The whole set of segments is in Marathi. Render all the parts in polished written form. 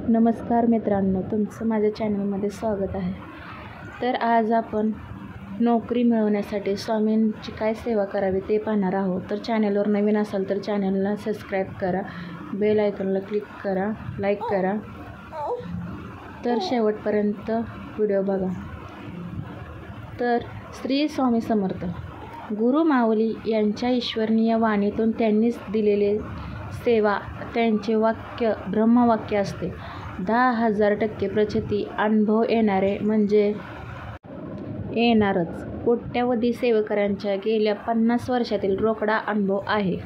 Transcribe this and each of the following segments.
नमस्कार मित्रांनो, तुमचं माझ्या चॅनलमध्ये स्वागत आहे. तर आज आपण नोकरी मिळवण्यासाठी स्वामींची काय सेवा करावी ते पाहणार आहोत. तर चॅनलवर नवीन असाल तर चॅनलला सबस्क्राईब करा, बेल आयकॉनला क्लिक करा, लाईक करा. तर शेवटपर्यंत व्हिडिओ बघा. तर श्री स्वामी समर्थ गुरु माऊली यांच्या ईश्वरनीय वाणीतून त्यांनीच दिलेले सेवा त्यांचे वाक्य ब्रह्मवाक्य असते. 10,000% प्रचिती अनुभव येणारे म्हणजे येणारच. कोट्यावधी सेवेकऱ्यांच्या गेल्या 50 वर्षातील रोकडा अनुभव आहे.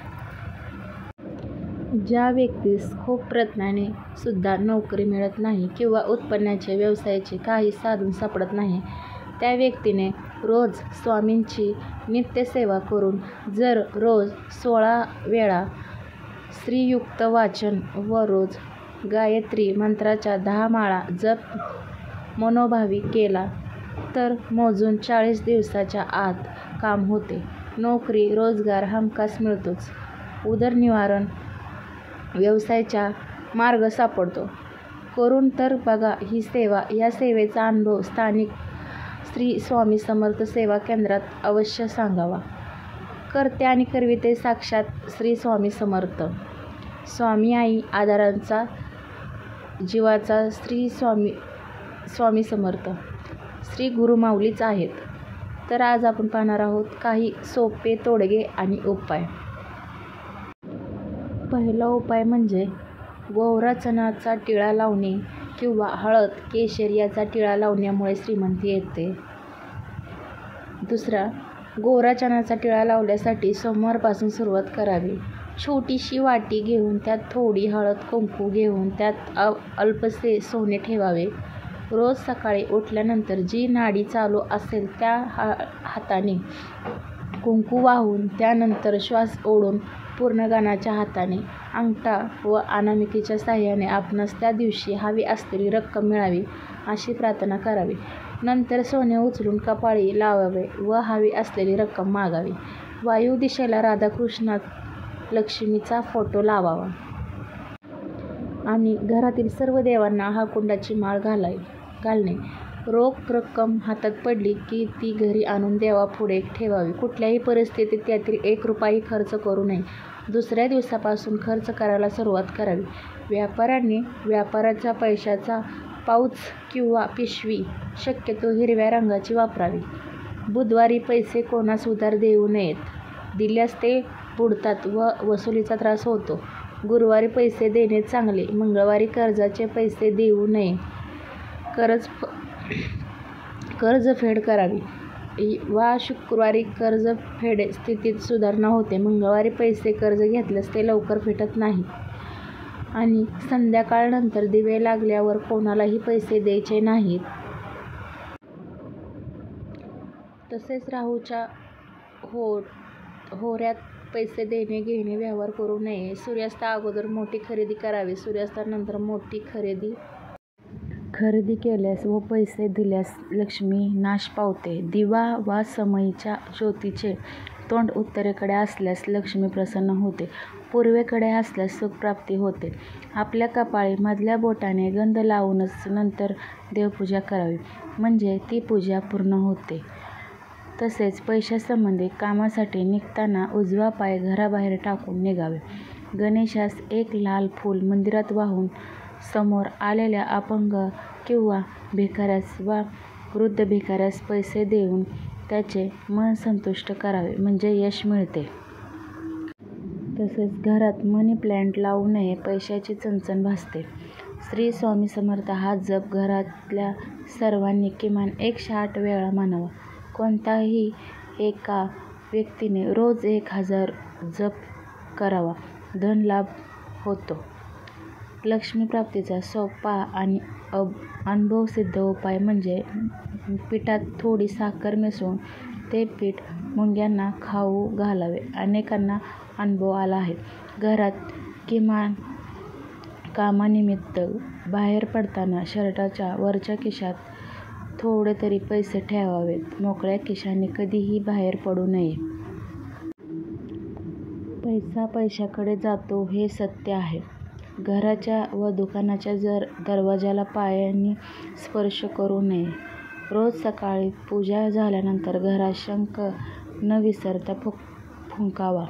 ज्या व्यक्तीस खूप प्रयत्नाने सुद्धा नोकरी मिळत नाही किंवा उत्पन्नाचे व्यवसायाचे काही साधन सापडत नाही, त्या व्यक्तीने रोज स्वामींची नित्यसेवा करून जर रोज 16 वेळा श्रीयुक्त वाचन व रोज गायत्री मंत्राच्या 10 माळा जप मनोभावी केला तर मोजून 40 दिवसाच्या आत काम होते. नोकरी रोजगार हमखास मिळतोच. उदरनिवारण व्यवसायाचा मार्ग सापडतो. करून तर बघा ही सेवा. या सेवेचा अनुभव स्थानिक श्री स्वामी समर्थ सेवा केंद्रात अवश्य सांगावा. करते आणि करविते साक्षात श्री स्वामी समर्थ. स्वामी आई आधारांचा जीवाचा श्री स्वामी समर्थ श्री गुरु माऊलीच आहेत. तर आज आपण पाहणार आहोत काही सोपे तोडगे आणि उपाय. पहिला उपाय म्हणजे गोवराचनाचा टिळा लावणे किंवा हळद केशर याचा टिळा लावण्यामुळे श्रीमंती येते. दुसरा, गोवराचनाचा टिळा लावण्यासाठी सोमवारपासून सुरुवात करावी. छोटीशी वाटी घेऊन त्यात थोडी हळद कुंकू घेऊन त्यात अल्पसे सोने ठेवावे. रोज सकाळी उठल्यानंतर जी नाडी चालू असेल त्या हाताने कुंकू वाहून त्यानंतर श्वास ओढून पूर्ण गाण्याच्या हाताने अंगठा व अनामिकेच्या साहाय्याने आपणास त्या दिवशी हवी असलेली रक्कम मिळावी अशी प्रार्थना करावी. नंतर सोने उचलून कपाळी लावावे व हवी असलेली रक्कम मागावी. वायू दिशेला राधाकृष्णात लक्ष्मीचा फोटो लावावा आणि घरातील सर्व देवांना हा कुंडाची माळ घालणे. रोख रक्कम हातात पडली की ती घरी आणून देवापुढे ठेवावी. कुठल्याही परिस्थितीत त्यातील 1 रुपयाही खर्च करू नये. दुसऱ्या दिवसापासून खर्च करायला सुरुवात करावी. व्यापाऱ्यांनी व्यापाराच्या पैशाचा पाऊच किंवा पिशवी शक्यतो हिरव्या रंगाची वापरावी. बुधवारी पैसे कोणास उधार देऊ नयेत. दिल्यास ते बुडतात व वसुलीचा त्रास होतो. गुरुवारी पैसे देणे चांगले. मंगळवारी कर्जाचे पैसे देऊ नये. कर्जफेड करावी वा शुक्रवारी कर्जफेड स्थितीत सुधारणा होते. मंगळवारी पैसे कर्ज घेतल्यास ते लवकर फिटत नाही आणि संध्याकाळनंतर दिवे लागल्यावर कोणालाही पैसे द्यायचे नाहीत. तसेच राहूच्या होऱ्यात पैसे देणे घेणे व्यवहार करू नये. सूर्यास्ता अगोदर मोठी खरेदी करावी. सूर्यास्तानंतर मोठी खरेदी केल्यास व पैसे दिल्यास लक्ष्मी नाश पावते. दिवा वा समईच्या ज्योतीचे तोंड उत्तरेकडे असल्यास लक्ष्मी प्रसन्न होते. पूर्वेकडे असल्यास सुखप्राप्ती होते. आपल्या कपाळी मधल्या बोटाने गंध लावूनच नंतर देवपूजा करावी म्हणजे ती पूजा पूर्ण होते. तसेच पैशासंबंधी कामासाठी निघताना उजवा पाय घराबाहेर टाकून निघावे. गणेशास 1 लाल फूल मंदिरात वाहून समोर आलेल्या अपंग किंवा भिकाऱ्यास वा वृद्ध भिकाऱ्यास पैसे देऊन त्याचे मन संतुष्ट करावे म्हणजे यश मिळते. तसेच घरात मनी प्लॅन्ट लावू नये. पैशाची चणचण भासते. श्री स्वामी समर्थ हा जप घरातल्या सर्वांनी किमान 108 वेळा म्हणावा. कोणत्याही एका व्यक्तीने रोज 1000 जप करावा. धनलाभ होतो. लक्ष्मीप्राप्तीचा सोपा आणि अनुभवसिद्ध उपाय म्हणजे पिठात थोडी साखर मिसळून ते पीठ मुंग्यांना खाऊ घालावे. अनेकांना अनुभव आला आहे. घरात किमान कामानिमित्त बाहेर पडताना शर्टाच्या वरच्या खिशात थोडे तरी पैसे ठेवावेत. मोकळ्या खिशाने कधीही बाहेर पडू नये. पैसा पैशाकडे जातो हे सत्य आहे. घराच्या व दुकानाच्या दरवाजाला पायाने स्पर्श करू नये. रोज सकाळी पूजा झाल्यानंतर घरात शंख न विसरता फुंकावा.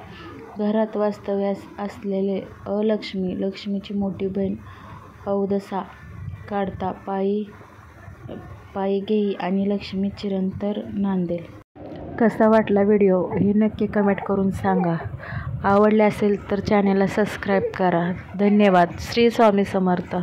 घरात वास्तव्यास असलेले अलक्ष्मी, लक्ष्मीची मोठी बहीण अवदसा काढता पायी घेई आणि लक्ष्मी चिरंतन नांदेल. कसा वाटला व्हिडिओ हे नक्की कमेंट करून सांगा. आवडले असेल तर चॅनेलला सबस्क्राईब करा. धन्यवाद. श्री स्वामी समर्थ.